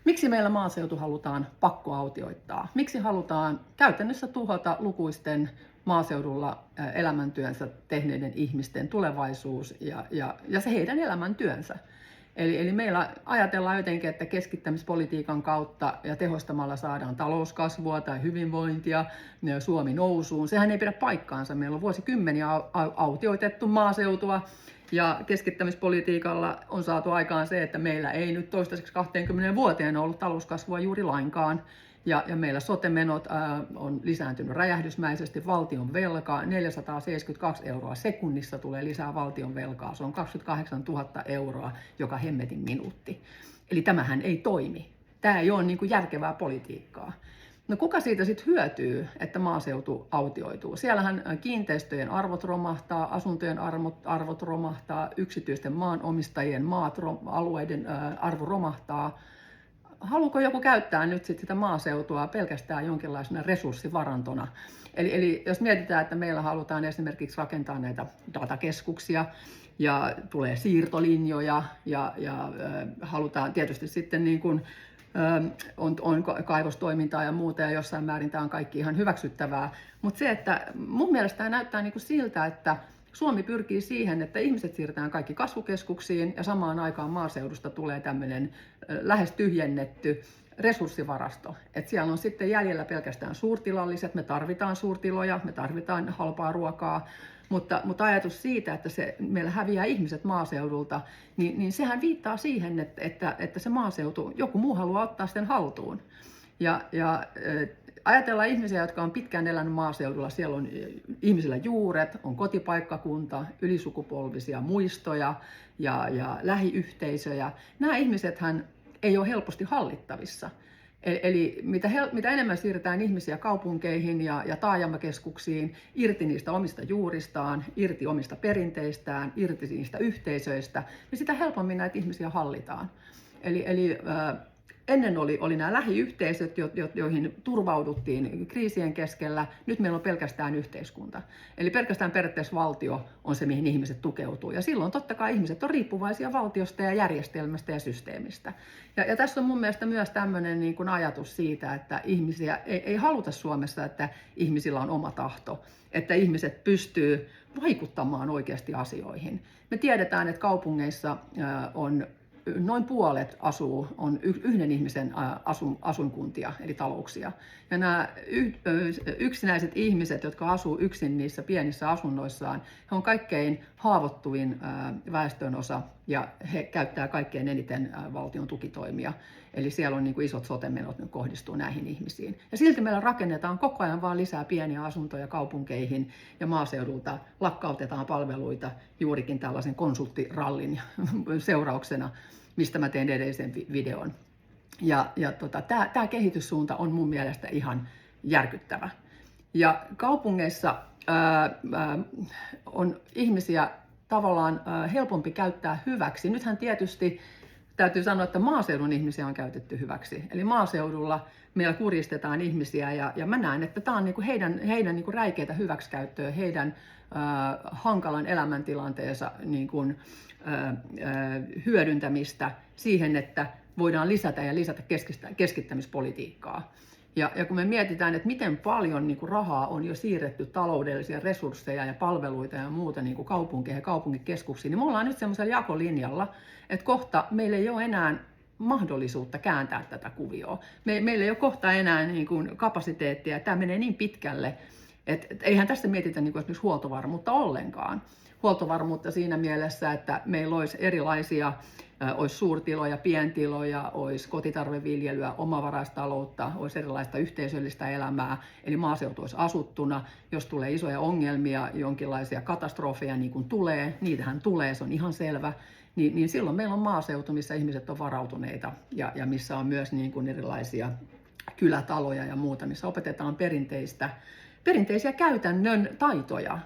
Miksi meillä maaseutu halutaan pakkoautioittaa? Miksi halutaan käytännössä tuhota lukuisten maaseudulla elämäntyönsä tehneiden ihmisten tulevaisuus ja se heidän elämäntyönsä? Eli meillä ajatellaan jotenkin, että keskittämispolitiikan kautta ja tehostamalla saadaan talouskasvua tai hyvinvointia, Suomi nousuun. Sehän ei pidä paikkaansa. Meillä on vuosikymmeniä autioitettu maaseutua ja keskittämispolitiikalla on saatu aikaan se, että meillä ei nyt toistaiseksi 20 vuoteen ollut talouskasvua juuri lainkaan. Ja meillä sote-menot on lisääntynyt räjähdysmäisesti, valtion velka, 472 euroa sekunnissa tulee lisää valtion velkaa, se on 28 000 euroa joka hemmetin minuutti. Eli tämähän ei toimi. Tämä ei ole niin kuin järkevää politiikkaa. No kuka siitä sitten hyötyy, että maaseutu autioituu? Siellähän kiinteistöjen arvot romahtaa, asuntojen arvot romahtaa, yksityisten maanomistajien alueiden arvo romahtaa. Haluuko joku käyttää nyt sitä maaseutua pelkästään jonkinlaisena resurssivarantona? Eli jos mietitään, että meillä halutaan esimerkiksi rakentaa näitä datakeskuksia ja tulee siirtolinjoja ja halutaan tietysti sitten niin kuin, on kaivostoimintaa ja muuta ja jossain määrin tämä on kaikki ihan hyväksyttävää. Mutta se, että mun mielestä tämä näyttää niin kuin siltä, että Suomi pyrkii siihen, että ihmiset siirretään kaikki kasvukeskuksiin ja samaan aikaan maaseudusta tulee tämmöinen lähes tyhjennetty resurssivarasto. Että siellä on sitten jäljellä pelkästään suurtilalliset, me tarvitaan suurtiloja, me tarvitaan halpaa ruokaa, mutta ajatus siitä, että meillä häviää ihmiset maaseudulta, niin sehän viittaa siihen, että se maaseutu, joku muu haluaa ottaa sen haltuun. Ajatellaan ihmisiä, jotka on pitkään elänyt maaseudulla. Siellä on ihmisillä juuret, on kotipaikkakunta, ylisukupolvisia muistoja ja lähiyhteisöjä. Nämä ihmisethän ei ole helposti hallittavissa. Eli mitä enemmän siirretään ihmisiä kaupunkeihin ja taajamakeskuksiin, irti niistä omista juuristaan, irti omista perinteistään, irti niistä yhteisöistä, niin sitä helpommin näitä ihmisiä hallitaan. Ennen oli nämä lähiyhteisöt, joihin turvauduttiin kriisien keskellä. Nyt meillä on pelkästään yhteiskunta. Eli pelkästään periaatteessa valtio on se, mihin ihmiset tukeutuu. Ja silloin totta kai ihmiset on riippuvaisia valtiosta ja järjestelmästä ja systeemistä. Ja tässä on mun mielestä myös tämmöinen niin kuin ajatus siitä, että ihmisiä ei haluta Suomessa, että ihmisillä on oma tahto. Että ihmiset pystyy vaikuttamaan oikeasti asioihin. Me tiedetään, että kaupungeissa on noin puolet on yhden ihmisen asuinkuntia, eli talouksia. Ja nämä yksinäiset ihmiset, jotka asuu yksin niissä pienissä asunnoissaan, he on kaikkein haavoittuvin väestönosa ja he käyttää kaikkein eniten valtion tukitoimia. Eli siellä on niin kuin isot sote-menot, ne kohdistuu näihin ihmisiin. Ja silti meillä rakennetaan koko ajan vaan lisää pieniä asuntoja kaupunkeihin ja maaseudulta lakkautetaan palveluita juurikin tällaisen konsulttirallin seurauksena, mistä mä tein edellisen videon. Tämä kehityssuunta on mun mielestä ihan järkyttävä. Ja kaupungeissa on ihmisiä tavallaan helpompi käyttää hyväksi. Nythän tietysti täytyy sanoa, että maaseudun ihmisiä on käytetty hyväksi. Eli maaseudulla meillä kuristetaan ihmisiä ja mä näen, että tämä on niinku heidän niinku räikeitä hyväksikäyttöä, heidän hankalan elämäntilanteensa niinku, hyödyntämistä siihen, että voidaan lisätä keskittämispolitiikkaa. Ja kun me mietitään, että miten paljon niin kuin rahaa on jo siirretty taloudellisia resursseja ja palveluita ja muuta niin kuin kaupunkeihin ja kaupunkikeskuksiin, niin me ollaan nyt semmoisella jakolinjalla, että kohta meillä ei ole enää mahdollisuutta kääntää tätä kuvioa. Meillä ei ole kohta enää niin kuin kapasiteettia. Tämä menee niin pitkälle, että eihän tässä mietitä niin kuin esimerkiksi huoltovarmuutta ollenkaan. Huoltovarmuutta siinä mielessä, että meillä olisi erilaisia, olisi suurtiloja, pientiloja, olisi kotitarveviljelyä, omavaraistaloutta, olisi erilaista yhteisöllistä elämää, eli maaseutu olisi asuttuna. Jos tulee isoja ongelmia, jonkinlaisia katastrofeja niin kuin tulee, niitähän tulee, se on ihan selvä, niin silloin meillä on maaseutu, missä ihmiset on varautuneita ja missä on myös niin kuin erilaisia kylätaloja ja muuta, missä opetetaan perinteisiä käytännön taitoja.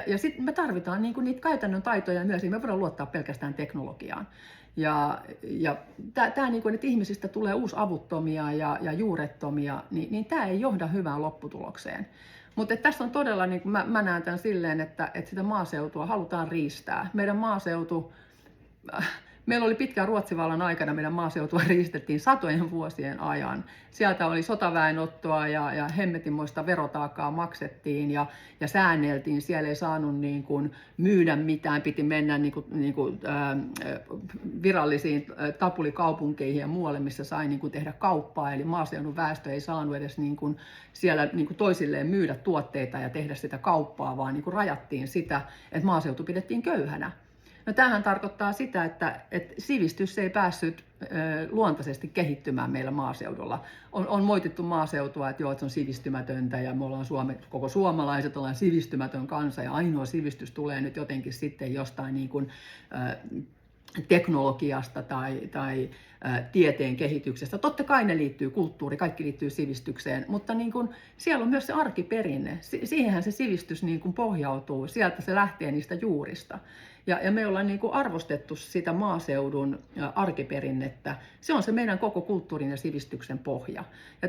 Ja sitten me tarvitaan niinku niitä käytännön taitoja myös, niin me voidaan luottaa pelkästään teknologiaan. Ja tämä, niinku, että ihmisistä tulee uusavuttomia ja juurettomia, niin tämä ei johda hyvään lopputulokseen. Mutta tässä on todella, niin mä näen tämän silleen, että sitä maaseutua halutaan riistää. Meidän maaseutu, Meillä oli pitkän Ruotsivallan aikana, meidän maaseutua riistettiin satojen vuosien ajan. Sieltä oli sotaväenottoa ja hemmetinmoista verotaakkaa maksettiin ja säänneltiin. Siellä ei saanut niin kuin myydä mitään, piti mennä virallisiin tapulikaupunkeihin ja muualle, missä sai niin kuin tehdä kauppaa. Eli maaseudun väestö ei saanut edes niin kuin siellä niin kuin toisilleen myydä tuotteita ja tehdä sitä kauppaa, vaan niin kuin rajattiin sitä, että maaseutu pidettiin köyhänä. No tämähän tarkoittaa sitä, että sivistys ei päässyt luontaisesti kehittymään meillä maaseudulla. On moitittu maaseutua, että joo, että se on sivistymätöntä ja me ollaan koko suomalaiset ollaan sivistymätön kansa ja ainoa sivistys tulee nyt jotenkin sitten jostain niin kuin, teknologiasta tai tieteen kehityksestä. Totta kai ne liittyy kulttuuriin, kaikki liittyy sivistykseen, mutta niin kuin, siellä on myös se arkiperinne. Siihenhän se sivistys niin kuin pohjautuu, sieltä se lähtee niistä juurista. Ja me ollaan niin kuin arvostettu sitä maaseudun arkiperinnettä. Se on se meidän koko kulttuurin ja sivistyksen pohja. Ja